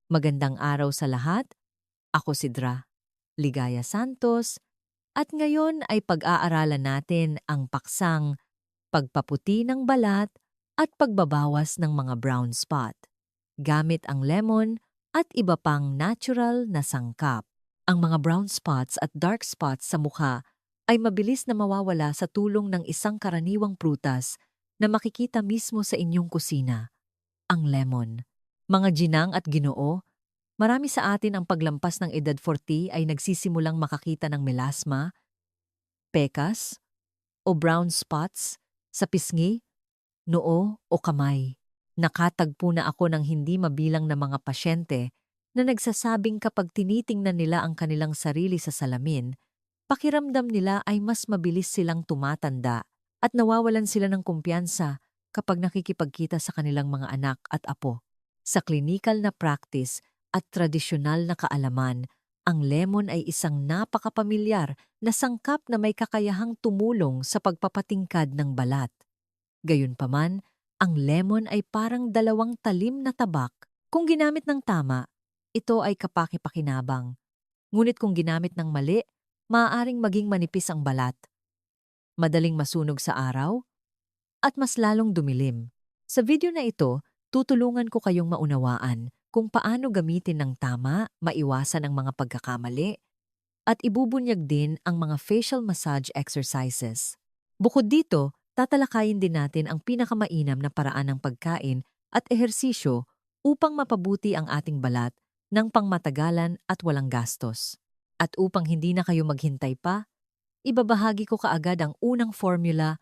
Magandang araw sa lahat. Ako si Dra. Ligaya Santos. At ngayon ay pag-aaralan natin ang paksang pagpaputi ng balat at pagbabawas ng mga brown spot gamit ang lemon at iba pang natural na sangkap. Ang mga brown spots at dark spots sa mukha ay mabilis na mawawala sa tulong ng isang karaniwang prutas na makikita mismo sa inyong kusina, ang lemon. Mga ginang at ginoo, marami sa atin ang paglampas ng edad 40 ay nagsisimulang makakita ng melasma, pekas, o brown spots sa pisngi, noo o kamay. Nakatagpo na ako ng hindi mabilang na mga pasyente na nagsasabing kapag tinitingnan nila ang kanilang sarili sa salamin, pakiramdam nila ay mas mabilis silang tumatanda at nawawalan sila ng kumpiyansa kapag nakikipagkita sa kanilang mga anak at apo. Sa klinikal na practice at tradisyonal na kaalaman, ang lemon ay isang napakapamilyar na sangkap na may kakayahang tumulong sa pagpapatingkad ng balat. Gayunpaman, ang lemon ay parang dalawang talim na tabak. Kung ginamit ng tama, ito ay kapaki-pakinabang. Ngunit kung ginamit ng mali, maaaring maging manipis ang balat, madaling masunog sa araw, at mas lalong dumilim. Sa video na ito, tutulungan ko kayong maunawaan kung paano gamitin ng tama, maiwasan ang mga pagkakamali, at ibubunyag din ang mga facial massage exercises. Bukod dito, tatalakayin din natin ang pinakamainam na paraan ng pagkain at ehersisyo upang mapabuti ang ating balat ng pangmatagalan at walang gastos. At upang hindi na kayo maghintay pa, ibabahagi ko kaagad ang unang formula,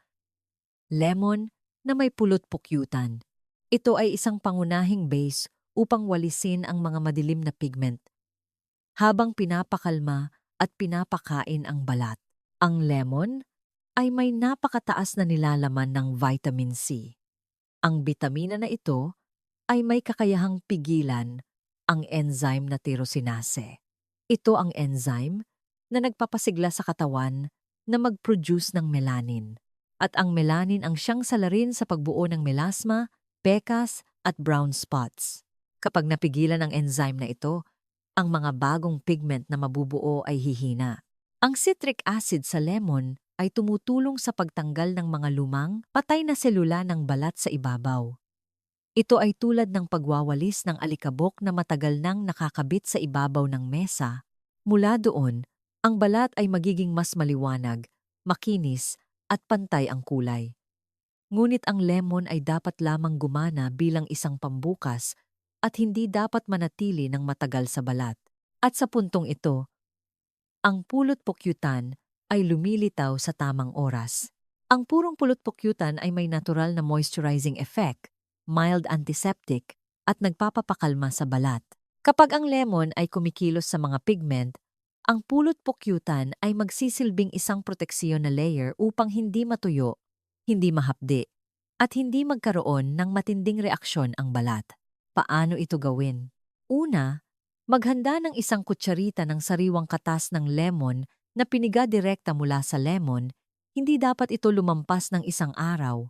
lemon na may pulot-pukyutan. Ito ay isang pangunahing base upang walisin ang mga madilim na pigment habang pinapakalma at pinapakain ang balat. Ang lemon ay may napakataas na nilalaman ng vitamin C. Ang bitamina na ito ay may kakayahang pigilan ang enzyme na tyrosinase. Ito ang enzyme na nagpapasigla sa katawan na mag-produce ng melanin. At ang melanin ang siyang salarin sa pagbuo ng melasma, pekas at brown spots. Kapag napigilan ang enzyme na ito, ang mga bagong pigment na mabubuo ay hihina. Ang citric acid sa lemon ay tumutulong sa pagtanggal ng mga lumang, patay na selula ng balat sa ibabaw. Ito ay tulad ng pagwawalis ng alikabok na matagal nang nakakabit sa ibabaw ng mesa. Mula doon, ang balat ay magiging mas maliwanag, makinis, at pantay ang kulay. Ngunit ang lemon ay dapat lamang gumana bilang isang pambukas at hindi dapat manatili ng matagal sa balat. At sa puntong ito, ang pulot-pukyutan ay lumilitaw sa tamang oras. Ang purong pulot-pukyutan ay may natural na moisturizing effect, mild antiseptic, at nagpapapakalma sa balat. Kapag ang lemon ay kumikilos sa mga pigment, ang pulot-pukyutan ay magsisilbing isang proteksiyon na layer upang hindi matuyo, hindi mahapdi, at hindi magkaroon ng matinding reaksyon ang balat. Paano ito gawin? Una, maghanda ng isang kutsarita ng sariwang katas ng lemon na piniga direkta mula sa lemon. Hindi dapat ito lumampas ng isang araw.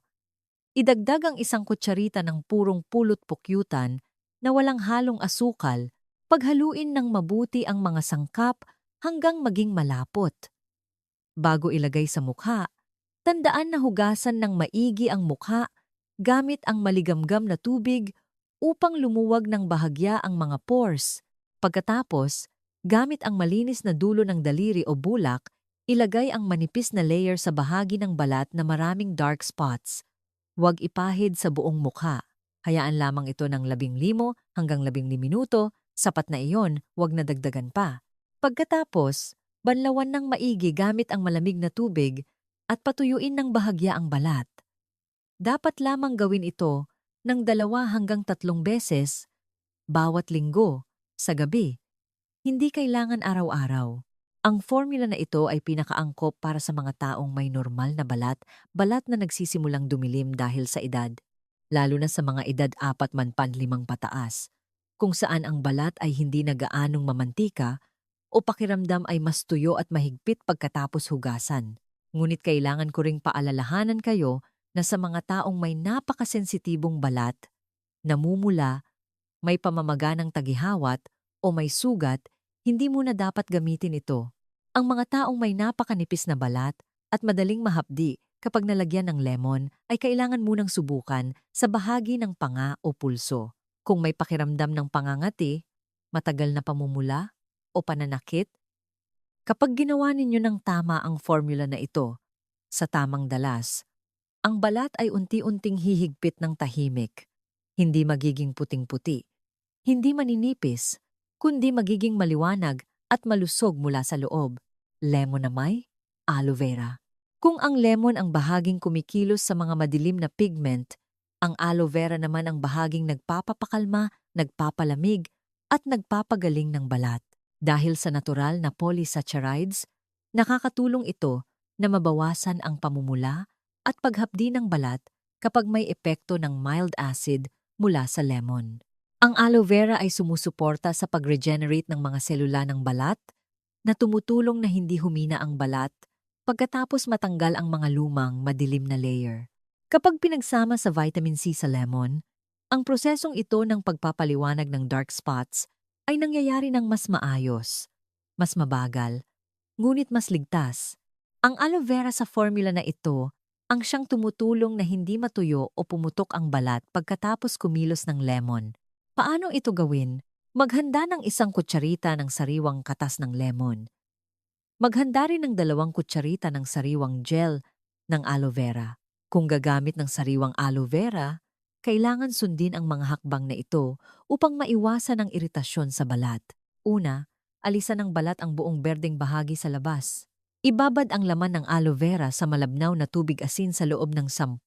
Idagdag ang isang kutsarita ng purong pulot-pukyutan na walang halong asukal, paghaluin ng mabuti ang mga sangkap hanggang maging malapot. Bago ilagay sa mukha, tandaan na hugasan ng maigi ang mukha gamit ang maligamgam na tubig upang lumuwag ng bahagya ang mga pores. Pagkatapos, gamit ang malinis na dulo ng daliri o bulak, ilagay ang manipis na layer sa bahagi ng balat na maraming dark spots. Huwag ipahid sa buong mukha. Hayaan lamang ito ng 15 hanggang 15 minuto, sapat na iyon, huwag na dagdagan pa. Pagkatapos, banlawan ng maigi gamit ang malamig na tubig at patuyuin ng bahagya ang balat. Dapat lamang gawin ito ng 2 hanggang 3 beses bawat linggo sa gabi. Hindi kailangan araw-araw. Ang formula na ito ay pinakaangkop para sa mga taong may normal na balat, balat na nagsisimulang dumilim dahil sa edad, lalo na sa mga edad 45 pataas, kung saan ang balat ay hindi na gaanong mamantika o pakiramdam ay mas tuyo at mahigpit pagkatapos hugasan. Ngunit kailangan ko ring paalalahanan kayo na sa mga taong may napakasensitibong balat, namumula may pamamaga ng tagihawat o may sugat, hindi muna dapat gamitin ito. Ang mga taong may napakanipis na balat at madaling mahapdi kapag nalagyan ng lemon ay kailangan munang subukan sa bahagi ng panga o pulso. Kung may pakiramdam ng pangangati, matagal na pamumula o pananakit, kapag ginawa ninyo ng tama ang formula na ito sa tamang dalas, ang balat ay unti-unting hihigpit ng tahimik. Hindi magiging puting-puti, hindi maninipis, kundi magiging maliwanag at malusog mula sa loob. Lemon na may aloe vera. Kung ang lemon ang bahaging kumikilos sa mga madilim na pigment, ang aloe vera naman ang bahaging nagpapapakalma, nagpapalamig, at nagpapagaling ng balat. Dahil sa natural na polysaccharides, nakakatulong ito na mabawasan ang pamumula at paghapdi ng balat kapag may epekto ng mild acid mula sa lemon. Ang aloe vera ay sumusuporta sa pag-regenerate ng mga selula ng balat na tumutulong na hindi humina ang balat pagkatapos matanggal ang mga lumang madilim na layer. Kapag pinagsama sa vitamin C sa lemon, ang prosesong ito ng pagpapaliwanag ng dark spots ay nangyayari ng mas maayos, mas mabagal, ngunit mas ligtas. Ang aloe vera sa formula na ito ang siyang tumutulong na hindi matuyo o pumutok ang balat pagkatapos kumilos ng lemon. Paano ito gawin? Maghanda ng 1 kutsarita ng sariwang katas ng lemon. Maghanda rin ng 2 kutsarita ng sariwang gel ng aloe vera. Kung gagamit ng sariwang aloe vera, kailangan sundin ang mga hakbang na ito upang maiwasan ang iritasyon sa balat. Una, alisan ng balat ang buong berdeng bahagi sa labas. Ibabad ang laman ng aloe vera sa malabnaw na tubig asin sa loob ng 10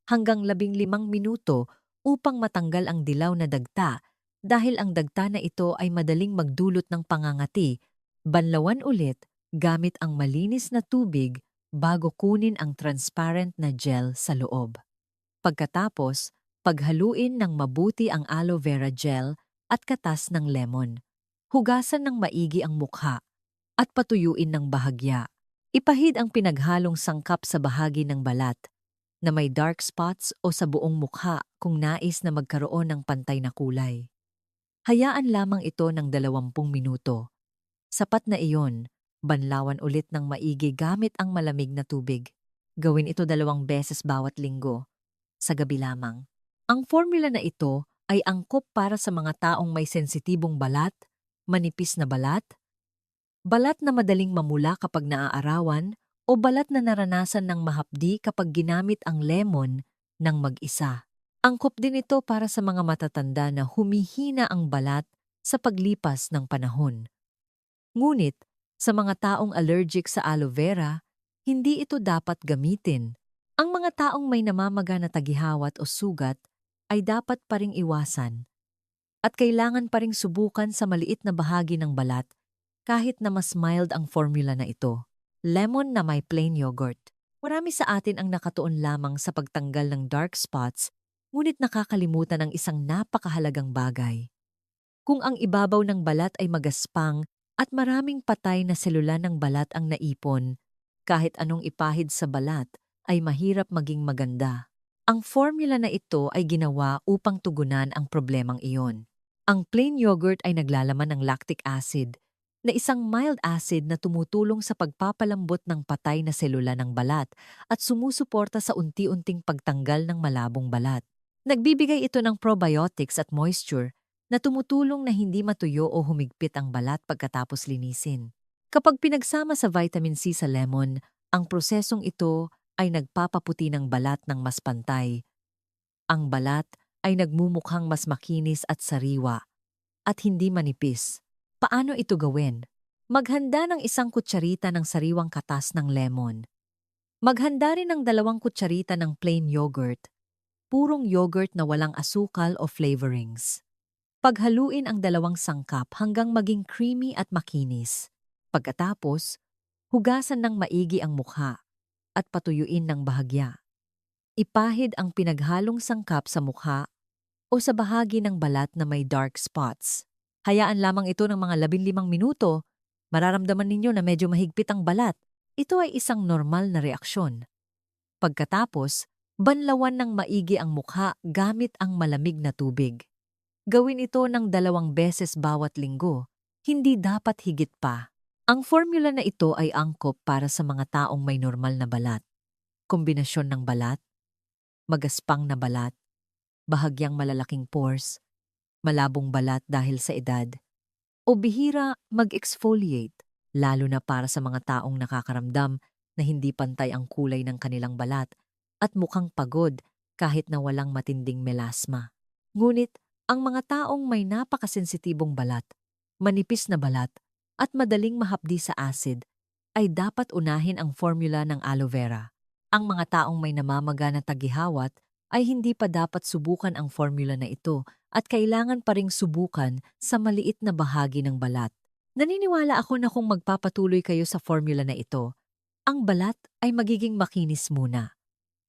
hanggang 15 minuto upang matanggal ang dilaw na dagta dahil ang dagta na ito ay madaling magdulot ng pangangati. Banlawan ulit gamit ang malinis na tubig bago kunin ang transparent na gel sa loob. Pagkatapos, paghaluin ng mabuti ang aloe vera gel at katas ng lemon. Hugasan ng maigi ang mukha at patuyuin ng bahagya. Ipahid ang pinaghalong sangkap sa bahagi ng balat na may dark spots o sa buong mukha kung nais na magkaroon ng pantay na kulay. Hayaan lamang ito ng 20 minuto. Sapat na iyon, banlawan ulit ng maigi gamit ang malamig na tubig. Gawin ito 2 beses bawat linggo, sa gabi lamang. Ang formula na ito ay angkop para sa mga taong may sensitibong balat, manipis na balat na madaling mamula kapag naaarawan, o balat na naranasan ng mahapdi kapag ginamit ang lemon ng mag-isa. Angkop din ito para sa mga matatanda na humihina ang balat sa paglipas ng panahon. Ngunit, sa mga taong allergic sa aloe vera, hindi ito dapat gamitin. Ang mga taong may namamaga na tagihawat o sugat ay dapat pa ring iwasan. At kailangan pa ring subukan sa maliit na bahagi ng balat kahit na mas mild ang formula na ito. Lemon na may plain yogurt. Marami sa atin ang nakatuon lamang sa pagtanggal ng dark spots, ngunit nakakalimutan ng isang napakahalagang bagay. Kung ang ibabaw ng balat ay magaspang at maraming patay na selula ng balat ang naipon, kahit anong ipahid sa balat ay mahirap maging maganda. Ang formula na ito ay ginawa upang tugunan ang problemang iyon. Ang plain yogurt ay naglalaman ng lactic acid, na isang mild acid na tumutulong sa pagpapalambot ng patay na selula ng balat at sumusuporta sa unti-unting pagtanggal ng malabong balat. Nagbibigay ito ng probiotics at moisture na tumutulong na hindi matuyo o humigpit ang balat pagkatapos linisin. Kapag pinagsama sa vitamin C sa lemon, ang prosesong ito ay nagpapaputi ng balat ng mas pantay. Ang balat ay nagmumukhang mas makinis at sariwa at hindi manipis. Paano ito gawin? Maghanda ng 1 kutsarita ng sariwang katas ng lemon. Maghanda rin ng 2 kutsarita ng plain yogurt, purong yogurt na walang asukal o flavorings. Paghaluin ang 2 sangkap hanggang maging creamy at makinis. Pagkatapos, hugasan ng maigi ang mukha at patuyuin ng bahagya. Ipahid ang pinaghalong sangkap sa mukha o sa bahagi ng balat na may dark spots. Hayaan lamang ito ng mga 15 minuto. Mararamdaman ninyo na medyo mahigpit ang balat. Ito ay isang normal na reaksyon. Pagkatapos, banlawan ng maigi ang mukha gamit ang malamig na tubig. Gawin ito ng 2 beses bawat linggo. Hindi dapat higit pa. Ang formula na ito ay angkop para sa mga taong may normal na balat. Kombinasyon ng balat, magaspang na balat, bahagyang malalaking pores, malabong balat dahil sa edad, o bihira mag-exfoliate, lalo na para sa mga taong nakakaramdam na hindi pantay ang kulay ng kanilang balat at mukhang pagod kahit na walang matinding melasma. Ngunit, ang mga taong may napakasensitibong balat, manipis na balat, at madaling mahapdi sa acid, ay dapat unahin ang formula ng aloe vera. Ang mga taong may namamaga na tagihawat ay hindi pa dapat subukan ang formula na ito at kailangan pa ring subukan sa maliit na bahagi ng balat. Naniniwala ako na kung magpapatuloy kayo sa formula na ito, ang balat ay magiging makinis muna.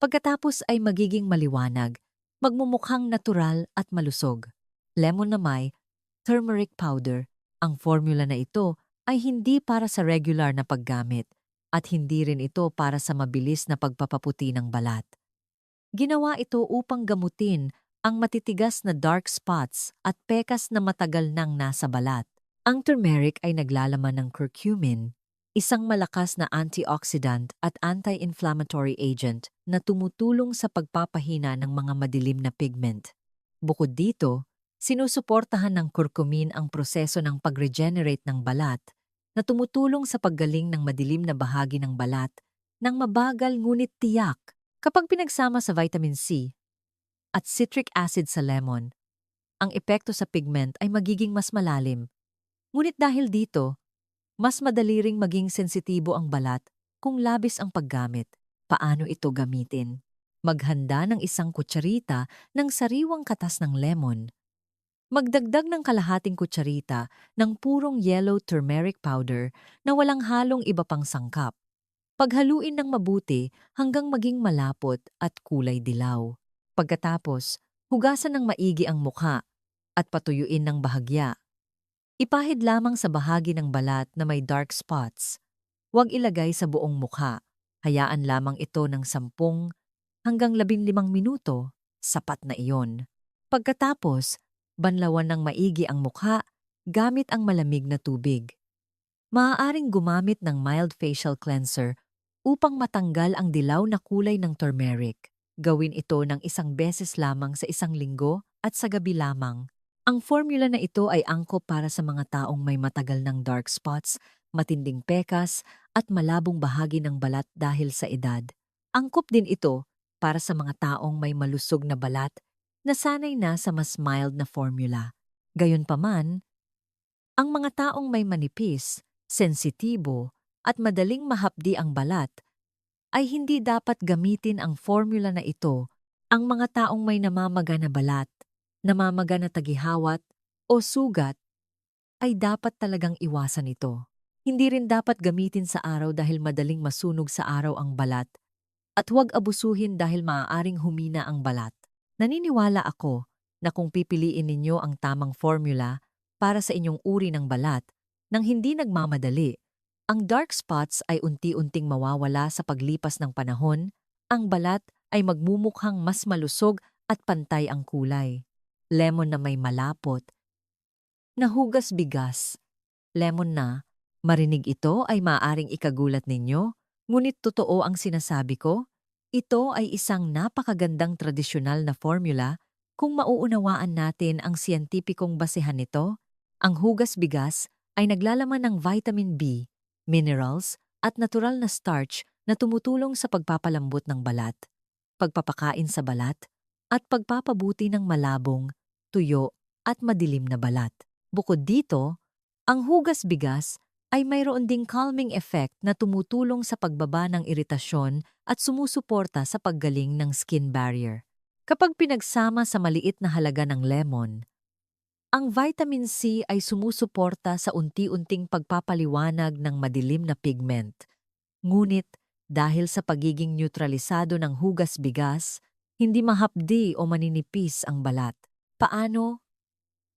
Pagkatapos ay magiging maliwanag, magmumukhang natural at malusog. Lemon na may turmeric powder, ang formula na ito ay hindi para sa regular na paggamit at hindi rin ito para sa mabilis na pagpapaputi ng balat. Ginawa ito upang gamutin ang matitigas na dark spots at pekas na matagal nang nasa balat. Ang turmeric ay naglalaman ng curcumin, isang malakas na antioxidant at anti-inflammatory agent na tumutulong sa pagpapahina ng mga madilim na pigment. Bukod dito, sinusuportahan ng curcumin ang proseso ng pag-regenerate ng balat na tumutulong sa paggaling ng madilim na bahagi ng balat ng mabagal ngunit tiyak. Kapag pinagsama sa vitamin C at citric acid sa lemon, ang epekto sa pigment ay magiging mas malalim. Ngunit dahil dito, mas madali ring maging sensitibo ang balat kung labis ang paggamit. Paano ito gamitin? Maghanda ng 1 kutsarita ng sariwang katas ng lemon. Magdagdag ng kalahating kutsarita ng purong yellow turmeric powder na walang halong iba pang sangkap. Paghaluin ng mabuti hanggang maging malapot at kulay dilaw. Pagkatapos, hugasan ng maigi ang mukha at patuyuin ng bahagya. Ipahid lamang sa bahagi ng balat na may dark spots. Huwag ilagay sa buong mukha. Hayaan lamang ito ng 10 hanggang 15 minuto. Sapat na iyon. Pagkatapos, banlawan ng maigi ang mukha gamit ang malamig na tubig. Maaaring gumamit ng mild facial cleanser upang matanggal ang dilaw na kulay ng turmeric. Gawin ito ng 1 beses lamang sa 1 linggo at sa gabi lamang. Ang formula na ito ay angkop para sa mga taong may matagal ng dark spots, matinding pekas, at malabong bahagi ng balat dahil sa edad. Angkop din ito para sa mga taong may malusog na balat na sanay na sa mas mild na formula. Gayunpaman, ang mga taong may manipis, sensitibo, at madaling mahapdi ang balat, ay hindi dapat gamitin ang formula na ito. Ang mga taong may namamaga na balat, namamaga na tagihawat, o sugat, ay dapat talagang iwasan ito. Hindi rin dapat gamitin sa araw dahil madaling masunog sa araw ang balat, at huwag abusuhin dahil maaaring humina ang balat. Naniniwala ako na kung pipiliin ninyo ang tamang formula para sa inyong uri ng balat, nang hindi nagmamadali, ang dark spots ay unti-unting mawawala sa paglipas ng panahon, ang balat ay magmumukhang mas malusog at pantay ang kulay. Lemon na may malapot, nahugas bigas. Lemon na, marinig ito ay maaaring ikagulat ninyo, ngunit totoo ang sinasabi ko. Ito ay isang napakagandang tradisyonal na formula kung mauunawaan natin ang siyentipikong basehan nito. Ang hugas bigas ay naglalaman ng vitamin B, minerals, at natural na starch na tumutulong sa pagpapalambot ng balat, pagpapakain sa balat, at pagpapabuti ng malabong, tuyo, at madilim na balat. Bukod dito, ang hugas bigas ay mayroon ding calming effect na tumutulong sa pagbaba ng iritasyon at sumusuporta sa paggaling ng skin barrier. Kapag pinagsama sa maliit na halaga ng lemon, ang vitamin C ay sumusuporta sa unti-unting pagpapaliwanag ng madilim na pigment. Ngunit dahil sa pagiging neutralisado ng hugas bigas, hindi mahapdi o maninipis ang balat. Paano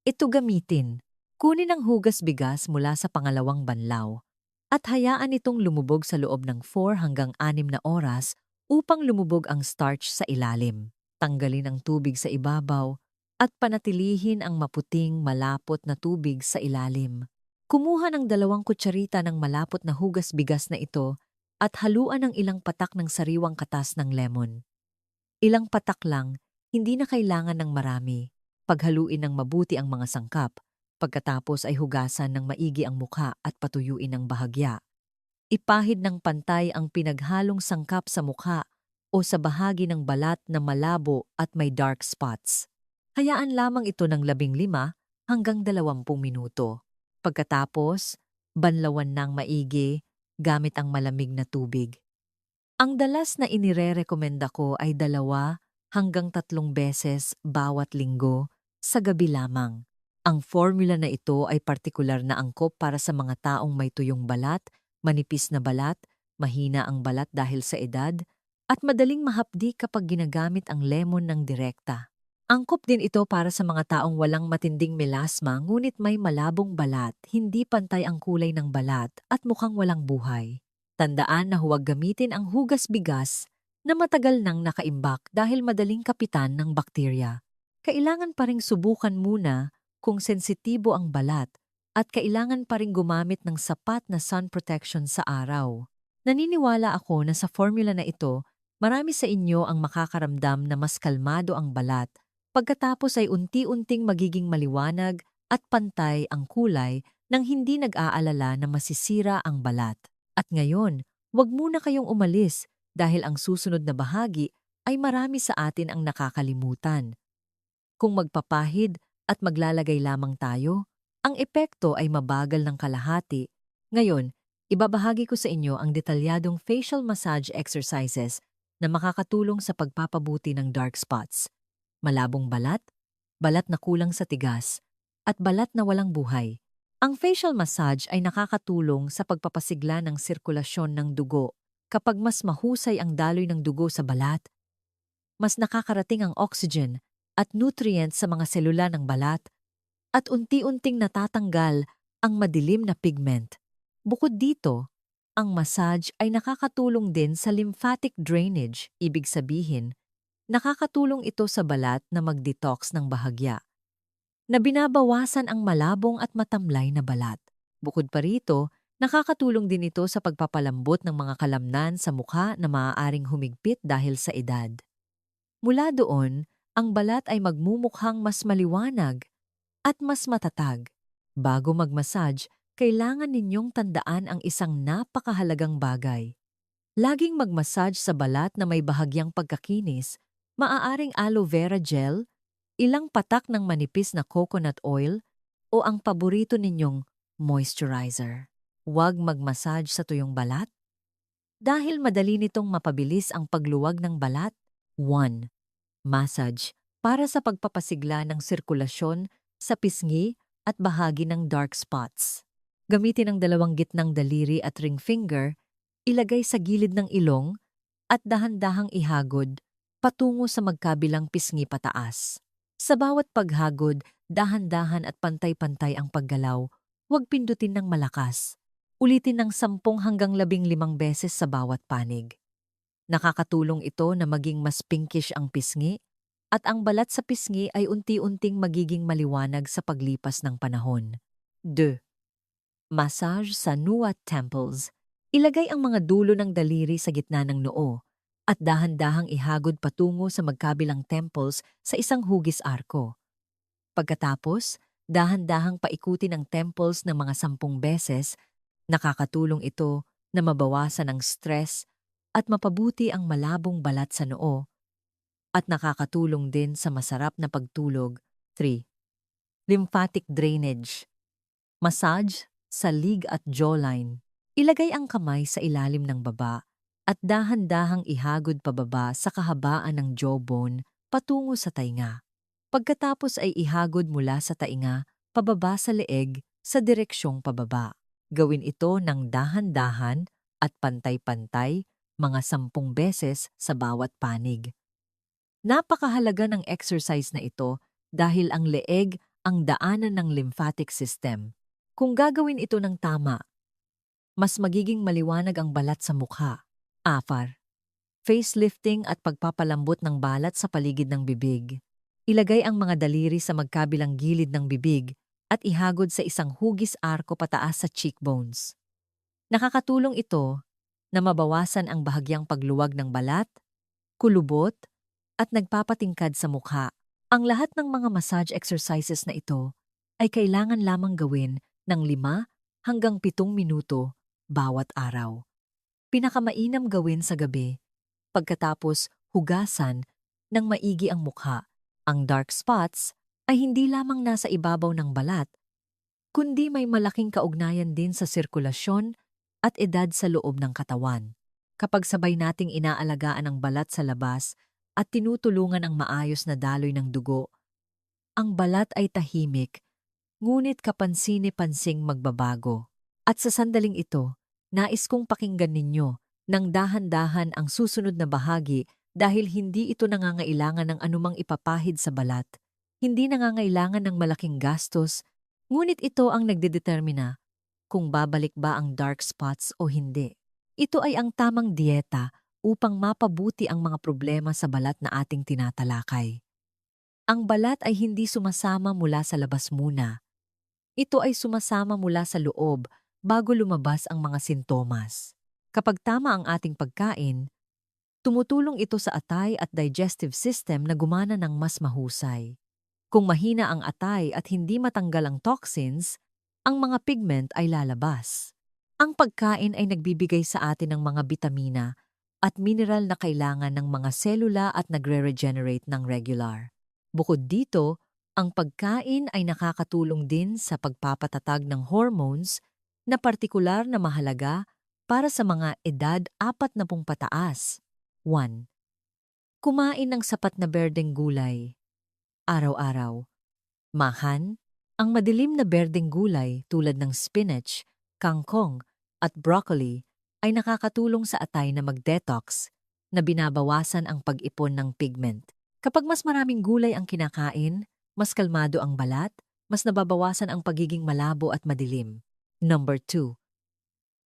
ito gamitin? Kunin ang hugas bigas mula sa pangalawang banlaw at hayaan itong lumubog sa loob ng 4 hanggang 6 na oras upang lumubog ang starch sa ilalim. Tanggalin ang tubig sa ibabaw at panatilihin ang maputing, malapot na tubig sa ilalim. Kumuha ng 2 kutsarita ng malapot na hugas bigas na ito at haluan ng ilang patak ng sariwang katas ng lemon. Ilang patak lang, hindi na kailangan ng marami. Paghaluin ng mabuti ang mga sangkap, pagkatapos ay hugasan ng maigi ang mukha at patuyuin ng bahagya. Ipahid ng pantay ang pinaghalong sangkap sa mukha o sa bahagi ng balat na malabo at may dark spots. Hayaan lamang ito ng 15 hanggang 20 minuto. Pagkatapos, banlawan ng maigi gamit ang malamig na tubig. Ang dalas na inirerekomenda ko ay 2 hanggang 3 beses bawat linggo sa gabi lamang. Ang formula na ito ay partikular na angkop para sa mga taong may tuyong balat, manipis na balat, mahina ang balat dahil sa edad, at madaling mahapdi kapag ginagamit ang lemon ng direkta. Angkop din ito para sa mga taong walang matinding melasma ngunit may malabong balat, hindi pantay ang kulay ng balat at mukhang walang buhay. Tandaan na huwag gamitin ang hugas bigas na matagal nang nakaimbak dahil madaling kapitan ng bakterya. Kailangan pa ring subukan muna kung sensitibo ang balat at kailangan pa ring gumamit ng sapat na sun protection sa araw. Naniniwala ako na sa formula na ito, marami sa inyo ang makakaramdam na mas kalmado ang balat pagkatapos ay unti-unting magiging maliwanag at pantay ang kulay nang hindi nag-aalala na masisira ang balat. At ngayon, huwag muna kayong umalis dahil ang susunod na bahagi ay marami sa atin ang nakakalimutan. Kung magpapahid at maglalagay lamang tayo, ang epekto ay mabagal ng kalahati. Ngayon, ibabahagi ko sa inyo ang detalyadong facial massage exercises na makakatulong sa pagpapabuti ng dark spots, malabong balat, balat na kulang sa tigas, at balat na walang buhay. Ang facial massage ay nakakatulong sa pagpapasigla ng sirkulasyon ng dugo. Kapag mas mahusay ang daloy ng dugo sa balat, mas nakakarating ang oxygen at nutrients sa mga selula ng balat at unti-unting natatanggal ang madilim na pigment. Bukod dito, ang massage ay nakakatulong din sa lymphatic drainage, ibig sabihin, nakakatulong ito sa balat na mag-detox ng bahagya, na binabawasan ang malabong at matamlay na balat. Bukod pa rito, nakakatulong din ito sa pagpapalambot ng mga kalamnan sa mukha na maaaring humigpit dahil sa edad. Mula doon, ang balat ay magmumukhang mas maliwanag at mas matatag. Bago mag-massage, kailangan ninyong tandaan ang isang napakahalagang bagay. Laging mag-massage sa balat na may bahagyang pagkakinis, maaaring aloe vera gel, ilang patak ng manipis na coconut oil, o ang paborito ninyong moisturizer. Huwag mag-massage sa tuyong balat dahil madali nitong mapabilis ang pagluwag ng balat. 1. Massage para sa pagpapasigla ng sirkulasyon sa pisngi at bahagi ng dark spots. Gamitin ang 2 gitnang daliri at ring finger, ilagay sa gilid ng ilong at dahan-dahang ihagod patungo sa magkabilang pisngi pataas. Sa bawat paghagod, dahan-dahan at pantay-pantay ang paggalaw, huwag pindutin ng malakas. Ulitin ng 10 hanggang 15 beses sa bawat panig. Nakakatulong ito na maging mas pinkish ang pisngi at ang balat sa pisngi ay unti-unting magiging maliwanag sa paglipas ng panahon. 2. Massage sa nuat temples. Ilagay ang mga dulo ng daliri sa gitna ng noo at dahan-dahang ihagod patungo sa magkabilang temples sa isang hugis arko. Pagkatapos, dahan-dahang paikutin ang temples ng mga 10 beses. Nakakatulong ito na mabawasan ang stress at mapabuti ang malabong balat sa noo at nakakatulong din sa masarap na pagtulog. 3. Lymphatic drainage. Massage sa lig at jawline. Ilagay ang kamay sa ilalim ng baba at dahan-dahang ihagod pababa sa kahabaan ng jawbone patungo sa tainga. Pagkatapos ay ihagod mula sa tainga pababa sa leeg sa direksyong pababa. Gawin ito ng dahan-dahan at pantay-pantay mga 10 beses sa bawat panig. Napakahalaga ng exercise na ito dahil ang leeg ang daanan ng lymphatic system. Kung gagawin ito ng tama, mas magiging maliwanag ang balat sa mukha. 4. Facelifting at pagpapalambot ng balat sa paligid ng bibig. Ilagay ang mga daliri sa magkabilang gilid ng bibig at ihagod sa isang hugis arko pataas sa cheekbones. Nakakatulong ito na mabawasan ang bahagyang pagluwag ng balat, kulubot, at nagpapatingkad sa mukha. Ang lahat ng mga massage exercises na ito ay kailangan lamang gawin ng 5 hanggang 7 minuto bawat araw. Pinakamainam gawin sa gabi, pagkatapos hugasan ng maigi ang mukha. Ang dark spots ay hindi lamang nasa ibabaw ng balat, kundi may malaking kaugnayan din sa sirkulasyon at edad sa loob ng katawan. Kapag sabay nating inaalagaan ang balat sa labas at tinutulungan ang maayos na daloy ng dugo, ang balat ay tahimik, ngunit kapansini-pansing magbabago. At sa sandaling ito, nais kong pakinggan ninyo ng dahan-dahan ang susunod na bahagi dahil hindi ito nangangailangan ng anumang ipapahid sa balat. Hindi nangangailangan ng malaking gastos, ngunit ito ang nagdedetermina kung babalik ba ang dark spots o hindi. Ito ay ang tamang dieta upang mapabuti ang mga problema sa balat na ating tinatalakay. Ang balat ay hindi sumasama mula sa labas muna. Ito ay sumasama mula sa loob bago lumabas ang mga sintomas. Kapag tama ang ating pagkain, tumutulong ito sa atay at digestive system na gumana ng mas mahusay. Kung mahina ang atay at hindi matanggal ang toxins, ang mga pigment ay lalabas. Ang pagkain ay nagbibigay sa atin ng mga bitamina at mineral na kailangan ng mga selula at nagre-regenerate ng regular. Bukod dito, ang pagkain ay nakakatulong din sa pagpapatatag ng hormones na partikular na mahalaga para sa mga edad 40 pataas. 1. Kumain ng sapat na berdeng gulay. Araw-araw. Mahan, ang madilim na berdeng gulay tulad ng spinach, kangkong, at broccoli ay nakakatulong sa atay na mag-detox na binabawasan ang pag-ipon ng pigment. Kapag mas maraming gulay ang kinakain, mas kalmado ang balat, mas nababawasan ang pagiging malabo at madilim. Number 2.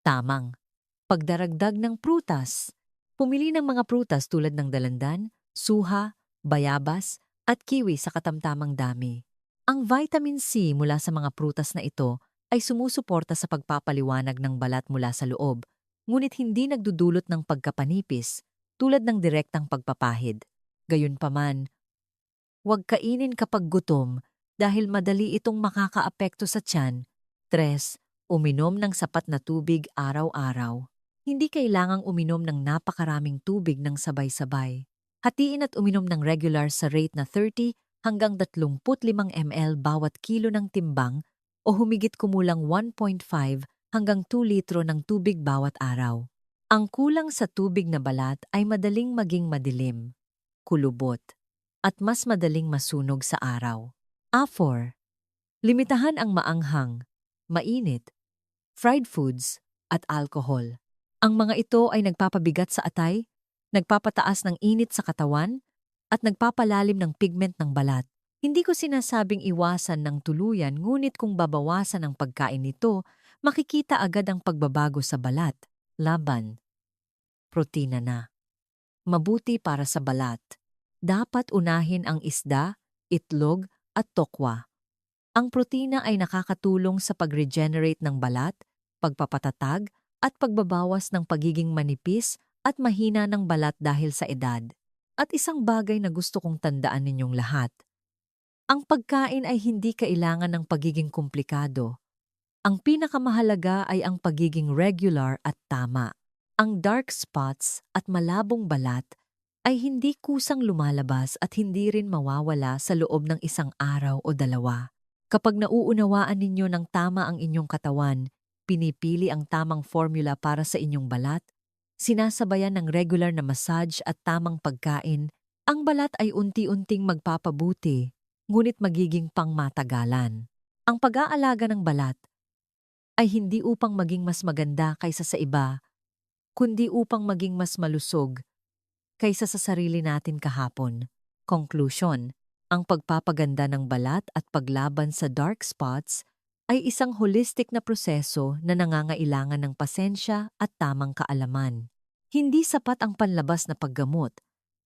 Tamang pagdaragdag ng prutas. Pumili ng mga prutas tulad ng dalandan, suha, bayabas, at kiwi sa katamtamang dami. Ang vitamin C mula sa mga prutas na ito ay sumusuporta sa pagpapaliwanag ng balat mula sa loob, ngunit hindi nagdudulot ng pagkapanipis tulad ng direktang pagpapahid. Gayunpaman, huwag kainin kapag gutom dahil madali itong makakaapekto sa tiyan. 3. Uminom ng sapat na tubig araw-araw. Hindi kailangang uminom ng napakaraming tubig ng sabay-sabay. Hatiin at uminom ng regular sa rate na 30 hanggang 35 ml bawat kilo ng timbang o humigit kumulang 1.5 hanggang 2 litro ng tubig bawat araw. Ang kulang sa tubig na balat ay madaling maging madilim, kulubot, at mas madaling masunog sa araw. 4. Limitahan ang maanghang, mainit, fried foods, at alcohol. Ang mga ito ay nagpapabigat sa atay, nagpapataas ng init sa katawan, at nagpapalalim ng pigment ng balat. Hindi ko sinasabing iwasan ng tuluyan, ngunit kung babawasan ang pagkain nito, makikita agad ang pagbabago sa balat. Laban. Protina na. Mabuti para sa balat. Dapat unahin ang isda, itlog, at tokwa. Ang protina ay nakakatulong sa pag-regenerate ng balat, pagpapatatag, at pagbabawas ng pagiging manipis at mahina ng balat dahil sa edad. At isang bagay na gusto kong tandaan ninyong lahat. Ang pagkain ay hindi kailangan ng pagiging komplikado. Ang pinakamahalaga ay ang pagiging regular at tama. Ang dark spots at malabong balat ay hindi kusang lumalabas at hindi rin mawawala sa loob ng isang araw o dalawa. Kapag nauunawaan ninyo ng tama ang inyong katawan, pinipili ang tamang formula para sa inyong balat, sinasabayan ng regular na massage at tamang pagkain, ang balat ay unti-unting magpapabuti, ngunit magiging pangmatagalan. Ang pag-aalaga ng balat ay hindi upang maging mas maganda kaysa sa iba, kundi upang maging mas malusog kaysa sa sarili natin kahapon. Conclusion, ang pagpapaganda ng balat at paglaban sa dark spots ay isang holistic na proseso na nangangailangan ng pasensya at tamang kaalaman. Hindi sapat ang panlabas na paggamot.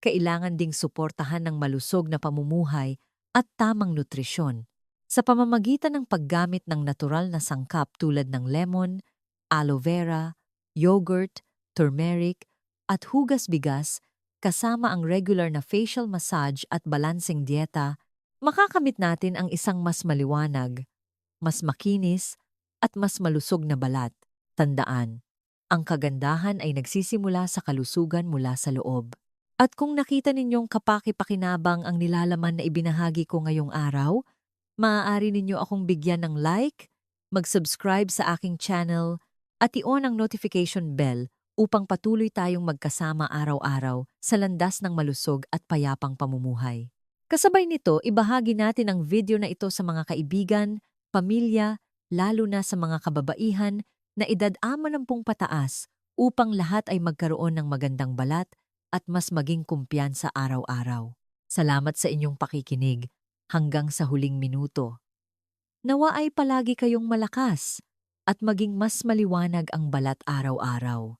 Kailangan ding suportahan ng malusog na pamumuhay at tamang nutrisyon sa pamamagitan ng paggamit ng natural na sangkap tulad ng lemon, aloe vera, yogurt, turmeric, at hugas bigas kasama ang regular na facial massage at balancing dieta, makakamit natin ang isang mas maliwanag, mas makinis, at mas malusog na balat. Tandaan, ang kagandahan ay nagsisimula sa kalusugan mula sa loob. At kung nakita ninyong kapaki-pakinabang ang nilalaman na ibinahagi ko ngayong araw, maaari ninyo akong bigyan ng like, mag-subscribe sa aking channel, at i-on ang notification bell upang patuloy tayong magkasama araw-araw sa landas ng malusog at payapang pamumuhay. Kasabay nito, ibahagi natin ang video na ito sa mga kaibigan, pamilya, lalo na sa mga kababaihan na edad 60 pataas upang lahat ay magkaroon ng magandang balat at mas maging kumpiyansa araw-araw. Salamat sa inyong pakikinig hanggang sa huling minuto. Nawa ay palagi kayong malakas at maging mas maliwanag ang balat araw-araw.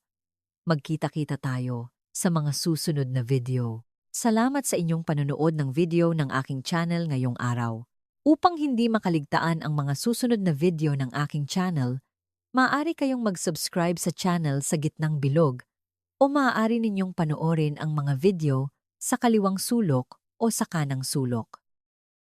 Magkita-kita tayo sa mga susunod na video. Salamat sa inyong panonood ng video ng aking channel ngayong araw. Upang hindi makaligtaan ang mga susunod na video ng aking channel, maaari kayong mag-subscribe sa channel sa gitnang bilog o maaari ninyong panoorin ang mga video sa kaliwang sulok o sa kanang sulok.